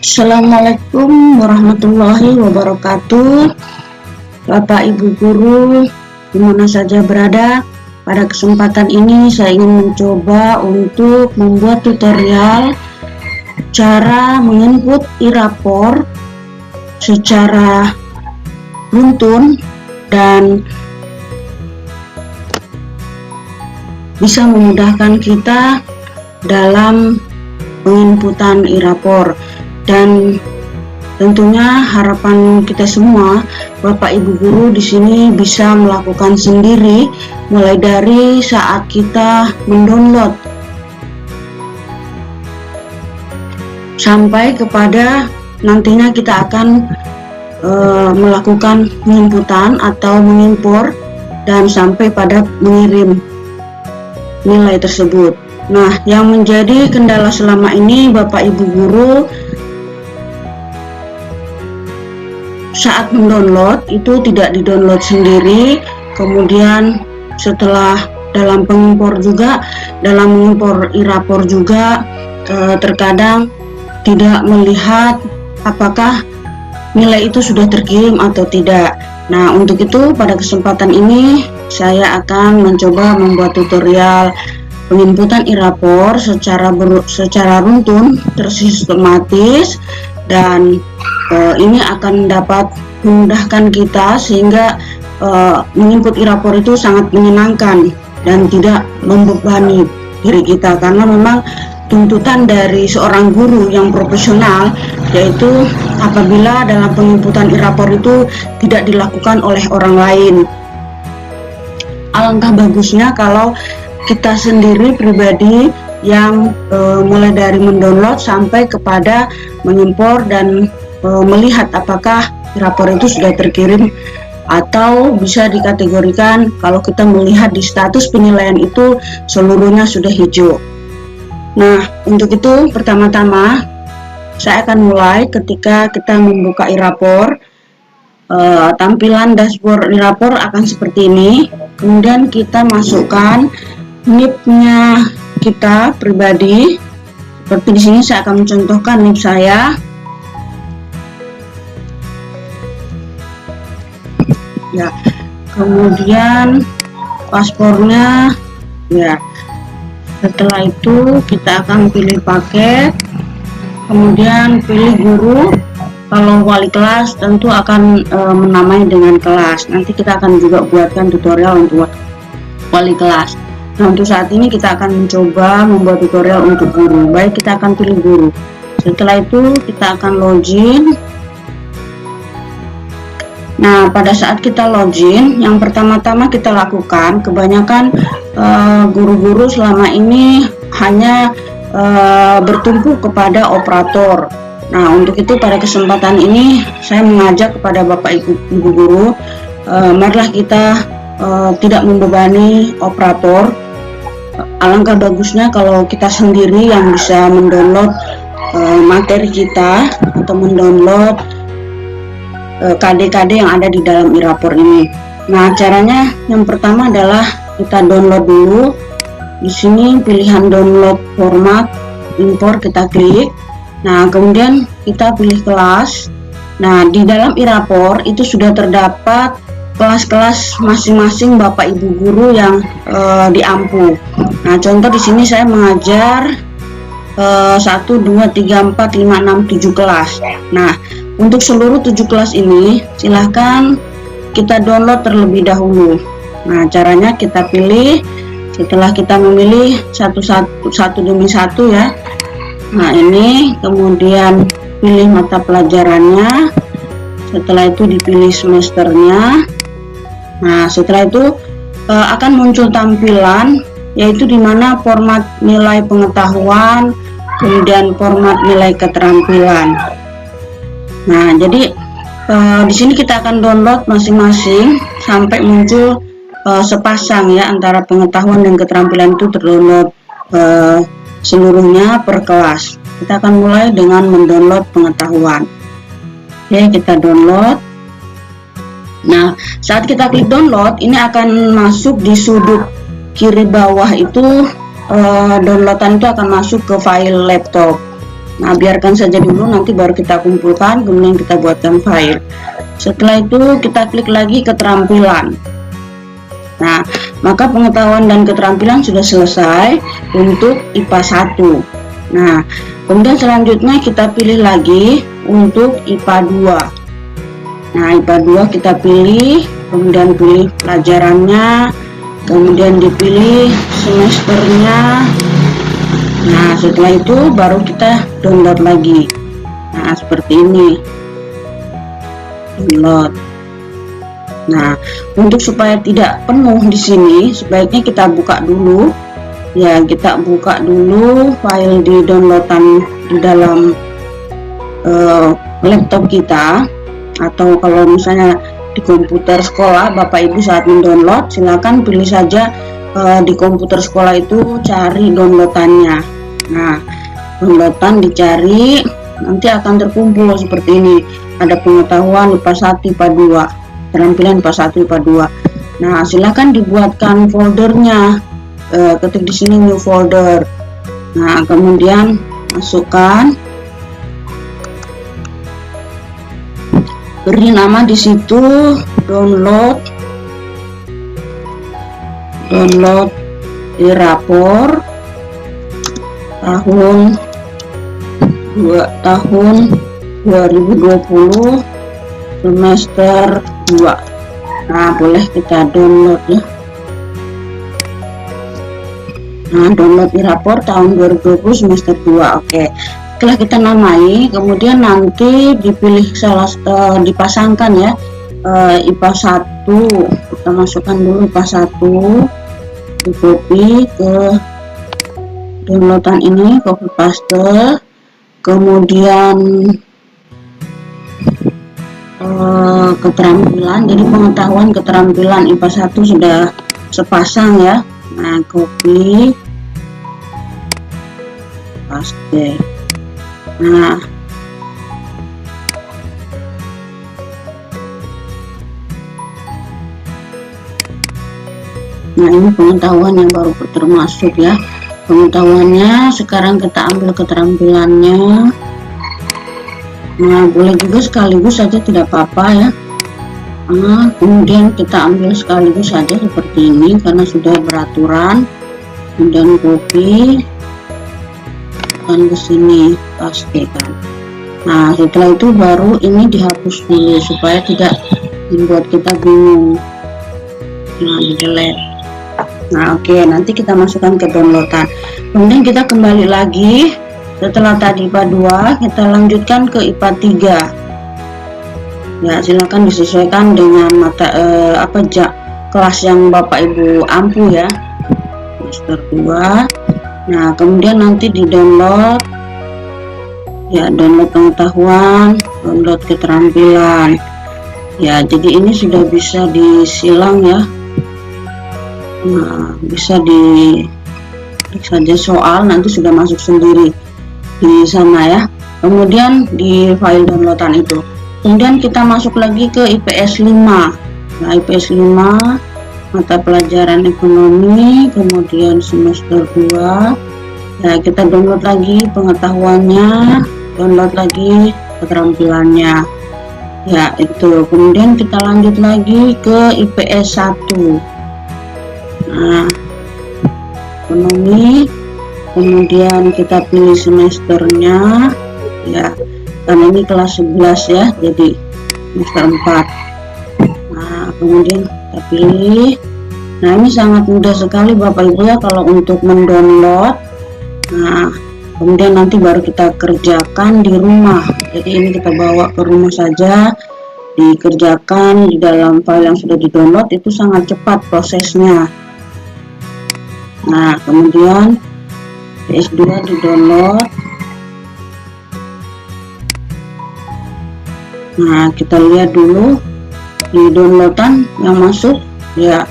Assalamualaikum warahmatullahi wabarakatuh. Bapak Ibu guru dimana saja berada, pada kesempatan ini saya ingin mencoba untuk membuat tutorial cara menginput e-rapor secara runtun dan bisa memudahkan kita dalam penginputan e-rapor. Dan tentunya harapan kita semua, Bapak Ibu guru di sini bisa melakukan sendiri mulai dari saat kita mendownload sampai kepada nantinya kita akan melakukan penginputan atau mengimpor dan sampai pada mengirim nilai tersebut. Nah, yang menjadi kendala selama ini Bapak Ibu guru saat mendownload itu tidak didownload sendiri, kemudian setelah dalam pengimpor juga, dalam mengimpor e-rapor juga terkadang tidak melihat apakah nilai itu sudah terkirim atau tidak. Nah, untuk itu pada kesempatan ini saya akan mencoba membuat tutorial penginputan e-rapor secara runtun, tersistematis, dan ini akan dapat memudahkan kita sehingga menginput e-rapor itu sangat menyenangkan dan tidak membebani diri kita, karena memang tuntutan dari seorang guru yang profesional yaitu apabila dalam penginputan e-rapor itu tidak dilakukan oleh orang lain. Alangkah bagusnya kalau kita sendiri pribadi yang mulai dari mendownload sampai kepada mengimpor dan melihat apakah rapor itu sudah terkirim, atau bisa dikategorikan kalau kita melihat di status penilaian itu seluruhnya sudah hijau. Nah, untuk itu pertama-tama saya akan mulai ketika kita membuka e-rapor. Tampilan dashboard e-rapor akan seperti ini. Kemudian kita masukkan NIP-nya kita pribadi. Seperti di sini saya akan mencontohkan NIP saya. Ya, kemudian paspornya. Ya, setelah itu kita akan pilih paket, kemudian pilih guru. Kalau wali kelas tentu akan menamai dengan kelas. Nanti kita akan juga buatkan tutorial untuk wali kelas. Nah, untuk saat ini kita akan mencoba membuat tutorial untuk guru. Baik, kita akan pilih guru. Setelah itu kita akan login. Nah, pada saat kita login, yang pertama-tama kita lakukan, kebanyakan guru-guru selama ini hanya bertumpu kepada operator. Nah, untuk itu pada kesempatan ini saya mengajak kepada Bapak Ibu guru, marilah kita tidak membebani operator. Alangkah bagusnya kalau kita sendiri yang bisa mendownload materi kita atau mendownload KD-KD yang ada di dalam e-rapor ini. Nah, caranya yang pertama adalah kita download dulu. Di sini pilihan download format, impor kita klik. Nah, kemudian kita pilih kelas. Nah, di dalam e-rapor itu sudah terdapat kelas-kelas masing-masing Bapak Ibu guru yang diampu. Nah, contoh di sini saya mengajar 1, 2, 3, 4, 5, 6, 7 kelas. Nah, untuk seluruh 7 kelas ini silahkan kita download terlebih dahulu. Nah, caranya kita pilih, setelah kita memilih satu demi satu ya. Nah, ini kemudian pilih mata pelajarannya, setelah itu dipilih semesternya. Nah, setelah itu akan muncul tampilan yaitu dimana format nilai pengetahuan, kemudian format nilai keterampilan. Nah, jadi di sini kita akan download masing-masing sampai muncul sepasang ya, antara pengetahuan dan keterampilan itu terdownload seluruhnya per kelas. Kita akan mulai dengan mendownload pengetahuan. Oke, kita download. Nah, saat kita klik download, ini akan masuk di sudut kiri bawah itu, downloadan itu akan masuk ke file laptop. Nah, biarkan saja dulu, nanti baru kita kumpulkan, kemudian kita buatkan file. Setelah itu kita klik lagi keterampilan. Nah, maka pengetahuan dan keterampilan sudah selesai untuk IPA 1. Nah, kemudian selanjutnya kita pilih lagi untuk IPA 2. Nah, IPA 2 kita pilih, kemudian pilih pelajarannya, kemudian dipilih semesternya. Nah, setelah itu baru kita download lagi. Nah, seperti ini. Download. Nah, untuk supaya tidak penuh di sini, sebaiknya kita buka dulu. Ya, kita buka dulu file di downloadan di dalam laptop kita, atau kalau misalnya di komputer sekolah Bapak Ibu saat mendownload, silakan pilih saja di komputer sekolah itu cari downloadannya. Nah, downloadan dicari, nanti akan terkumpul seperti ini. Ada pengetahuan IPA 1, IPA 2, keterampilan IPA 1, IPA 2. Nah, silakan dibuatkan foldernya. Ketik di sini new folder. Nah, kemudian masukkan, beri nama di situ download rapor tahun 2020 semester 2. Nah, boleh kita download ya. Nah, download rapor tahun 2020 semester 2. Oke. Setelah kita namai, kemudian nanti dipilih dipasangkan ya, IPA 1. Kita masukkan dulu IPA 1, di copy ke downloadan ini, copy paste, kemudian keterampilan. Jadi pengetahuan keterampilan IPA 1 sudah sepasang ya. Nah, copy paste. Nah, ini pengetahuan yang baru termasuk ya. Pengetahuannya sekarang kita ambil keterampilannya. Nah, boleh juga sekaligus saja, tidak apa-apa ya. Nah, kemudian kita ambil sekaligus saja seperti ini karena sudah beraturan. Kemudian copy dan ke sini pastikan. Nah, setelah itu baru ini dihapus dulu supaya tidak membuat kita bingung. Nah, di delete. Nah, oke, nanti kita masukkan ke downloadan. Kemudian kita kembali lagi. Setelah tadi IPA 2, kita lanjutkan ke IPA 3. Ya, silakan disesuaikan dengan kelas yang Bapak Ibu ampuh ya. Semester 2. Nah, kemudian nanti di download ya, download pengetahuan, download keterampilan ya. Jadi ini sudah bisa disilang ya. Nah, bisa klik saja soal, nanti sudah masuk sendiri di sana ya. Kemudian di file downloadan itu, kemudian kita masuk lagi ke IPS 5. Nah, IPS 5 mata pelajaran ekonomi, kemudian semester 2 ya, kita download lagi pengetahuannya, download lagi keterampilannya ya, itu. Kemudian kita lanjut lagi ke IPS 1. Nah, ekonomi, kemudian kita pilih semesternya ya, karena ini kelas 11 ya, jadi semester 4. Nah, kemudian kita pilih. Nah, ini sangat mudah sekali Bapak Ibu ya kalau untuk mendownload. Nah, kemudian nanti baru kita kerjakan di rumah. Jadi ini kita bawa ke rumah saja, dikerjakan di dalam file yang sudah di-download, itu sangat cepat prosesnya. Nah, kemudian PS2 di-download. Nah, kita lihat dulu di downloadan yang masuk ya.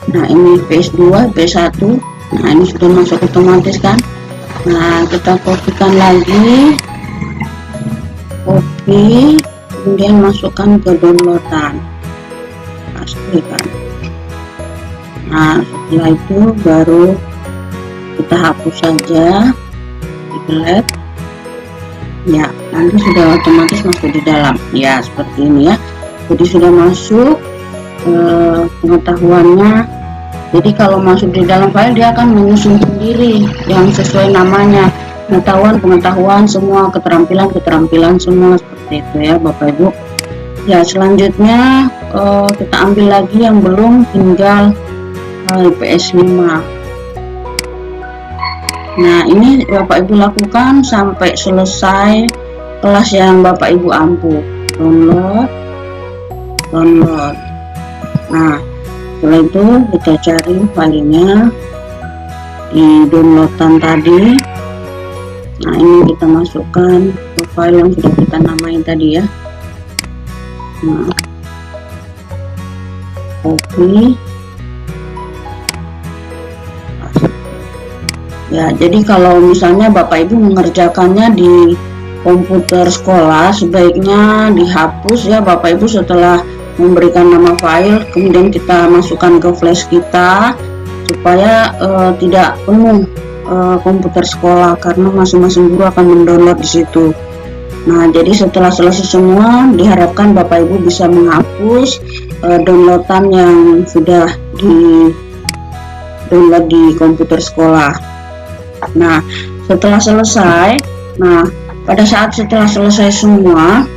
Nah, ini PS2, PS1. Nah, ini sudah masuk otomatis kan. Nah, kita kopikan lagi, copy, kemudian masukkan ke downloadan, pastikan. Nah, setelah itu baru kita hapus saja, di delete. Ya, nanti sudah otomatis masuk di dalam. Ya, seperti ini ya. Jadi sudah masuk pengetahuannya. Jadi kalau masuk di dalam file dia akan menyusun sendiri yang sesuai namanya. Pengetahuan semua, keterampilan semua, seperti itu ya Bapak Ibu. Ya, selanjutnya kita ambil lagi yang belum, tinggal IPS 5. Nah, ini Bapak Ibu lakukan sampai selesai kelas yang Bapak Ibu ampuh. Download. Nah, setelah itu kita cari filenya di downloadan tadi. Nah, ini kita masukkan ke file yang sudah kita namain tadi ya. Nah, copy. Ya, jadi kalau misalnya Bapak Ibu mengerjakannya di komputer sekolah, sebaiknya dihapus ya Bapak Ibu setelah memberikan nama file, kemudian kita masukkan ke flash kita supaya tidak penuh komputer sekolah, karena masing-masing guru akan mendownload di situ. Nah, jadi setelah selesai semua, diharapkan Bapak Ibu bisa menghapus downloadan yang sudah di download di komputer sekolah. Nah, setelah selesai, pada saat setelah selesai semua,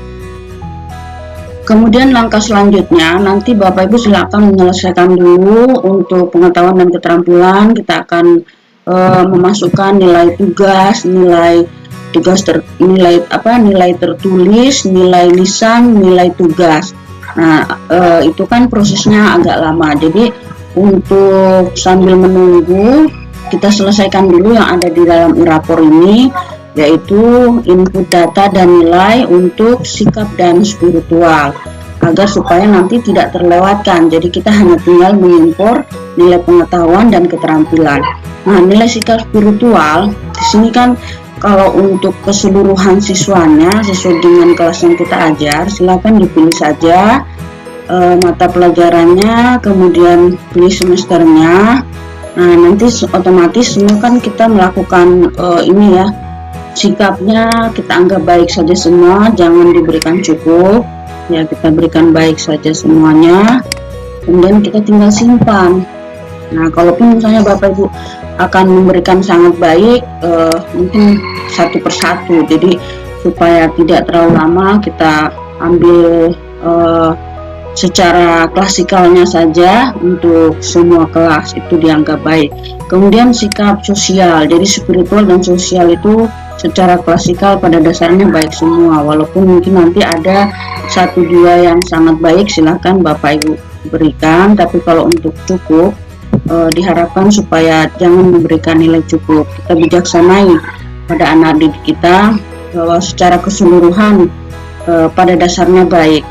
kemudian langkah selanjutnya nanti Bapak Ibu silakan menyelesaikan dulu untuk pengetahuan dan keterampilan. Kita akan memasukkan nilai tugas, nilai tertulis, nilai lisan, nilai tugas. Nah, itu kan prosesnya agak lama. Jadi untuk sambil menunggu, kita selesaikan dulu yang ada di dalam e-rapor ini, yaitu input data dan nilai untuk sikap dan spiritual, agar supaya nanti tidak terlewatkan. Jadi kita hanya tinggal mengimpor nilai pengetahuan dan keterampilan. Nah, nilai sikap spiritual di sini kan kalau untuk keseluruhan siswanya sesuai dengan kelas yang kita ajar, silakan dipilih saja mata pelajarannya, kemudian pilih semesternya. Nah, nanti otomatis semua kan kita melakukan ini ya, sikapnya kita anggap baik saja semua, jangan diberikan cukup ya, kita berikan baik saja semuanya, kemudian kita tinggal simpan. Nah, kalaupun misalnya Bapak Ibu akan memberikan sangat baik, mungkin satu persatu, jadi supaya tidak terlalu lama kita ambil secara klasikalnya saja untuk semua kelas itu dianggap baik. Kemudian sikap sosial, jadi spiritual dan sosial itu secara klasikal pada dasarnya baik semua, walaupun mungkin nanti ada 1-2 yang sangat baik, silahkan Bapak Ibu berikan. Tapi kalau untuk cukup, diharapkan supaya jangan memberikan nilai cukup. Kita bijaksanai pada anak didik kita bahwa secara keseluruhan pada dasarnya baik.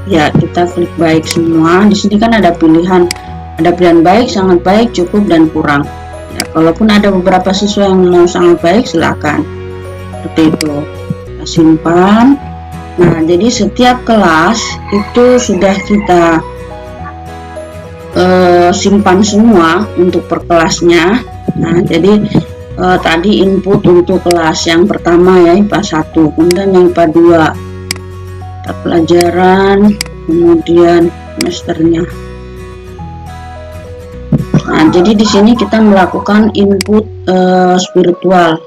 Ya, kita klik baik semua. Di sini kan ada pilihan baik, sangat baik, cukup, dan kurang. Ya, kalaupun ada beberapa siswa yang mau sangat baik, silakan. Seperti itu. Kita simpan. Nah, jadi setiap kelas itu sudah kita simpan semua untuk per kelasnya. Nah, jadi tadi input untuk kelas yang pertama ya, IPA 1, kemudian yang IPA 2 pelajaran, kemudian semesternya. Nah, jadi di sini kita melakukan input spiritual.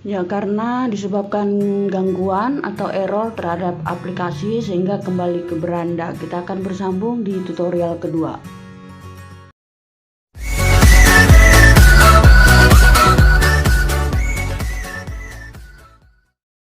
Ya, karena disebabkan gangguan atau error terhadap aplikasi sehingga kembali ke beranda. Kita akan bersambung di tutorial kedua.